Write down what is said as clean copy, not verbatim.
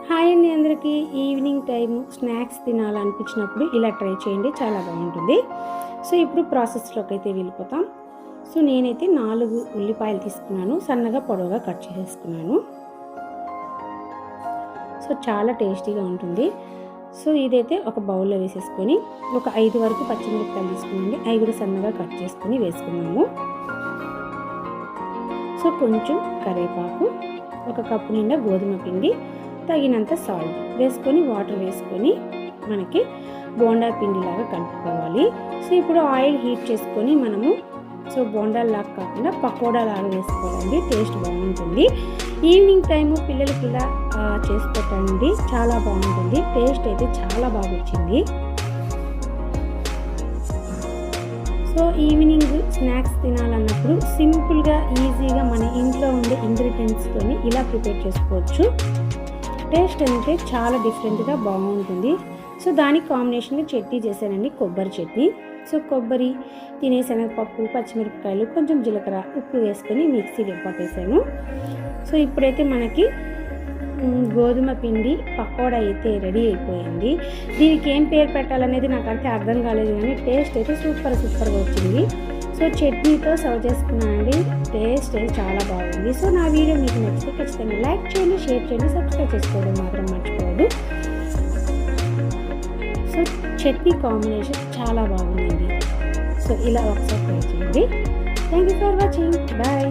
Hi అండి అందరికీ. Evening time snacks తినాలనిపించినప్పుడు ఇలా ట్రై చేయండి, చాలా బాగుంటుంది. సో ఇప్పుడు ప్రాసెస్లోకి అయితే వెళ్ళిపోతాం. సో నేనైతే 4 ఉల్లిపాయలు తీసుకున్నాను, సన్నగా పొడవుగా కట్ చేసేసుకున్నాను. సో చాలా టేస్టీగా ఉంటుంది. సో ఇదైతే ఒక బౌల్లో వేసేసుకొని ఒక 5 వరకు పచ్చిమిరపకాయలు తీసుకునండి, అవి కూడా సన్నగా కట్ చేసుకొని వేసుకున్నాము. సో కొంచెం కరివేపాకు, ఒక కప్పు నిండా గోధుమ పిండి, తగినంత సాల్ట్ వేసుకొని వాటర్ వేసుకొని మనకి బోండా పిండిలాగా కలుపుకోవాలి. సో ఇప్పుడు ఆయిల్ హీట్ చేసుకొని మనము బోండాలాగా కాకుండా పకోడాలాగా వేసుకోవాలండి, టేస్ట్ బాగుంటుంది. ఈవినింగ్ టైము పిల్లలకి ఇలా చేసి పెట్టండి, చాలా బాగుంటుంది. టేస్ట్ అయితే చాలా బాగా వచ్చింది. సో ఈవినింగ్ స్నాక్స్ తినాలన్నప్పుడు సింపుల్గా ఈజీగా మన ఇంట్లో ఉండే ఇంగ్రీడియంట్స్తోని ఇలా ప్రిపేర్ చేసుకోవచ్చు. టేస్ట్ అంటే చాలా డిఫరెంట్గా బాగుంటుంది. సో దానికి కాంబినేషన్గా చట్నీ చేశానండి, కొబ్బరి చట్నీ. సో కొబ్బరి, తినే శనగపప్పు, పచ్చిమిరపకాయలు, కొంచెం జీలకర్ర, ఉప్పు వేసుకొని మిక్సీ పట్టేసాను. సో ఇప్పుడైతే మనకి గోధుమ పిండి పకోడా అయితే రెడీ అయిపోయింది. దీనికి ఏం పేరు పెట్టాలనేది నాకైతే అర్థం కాలేదు, కానీ టేస్ట్ అయితే సూపర్గా వచ్చింది. సో చట్నీతో సర్వ్ చేసుకున్నానండి, టేస్ట్ అయితే చాలా బాగుంది. సో నా వీడియో మీకు నచ్చితే ఖచ్చితంగా లైక్ చేయండి, షేర్ చేయండి, సబ్స్క్రైబ్ చేసుకోవడం మాత్రం మర్చిపోవద్దు. సో చట్నీ కాంబినేషన్ చాలా బాగుంది. సో ఇలా ఒకసారి ట్రై చేయండి. Thank you for watching. Bye.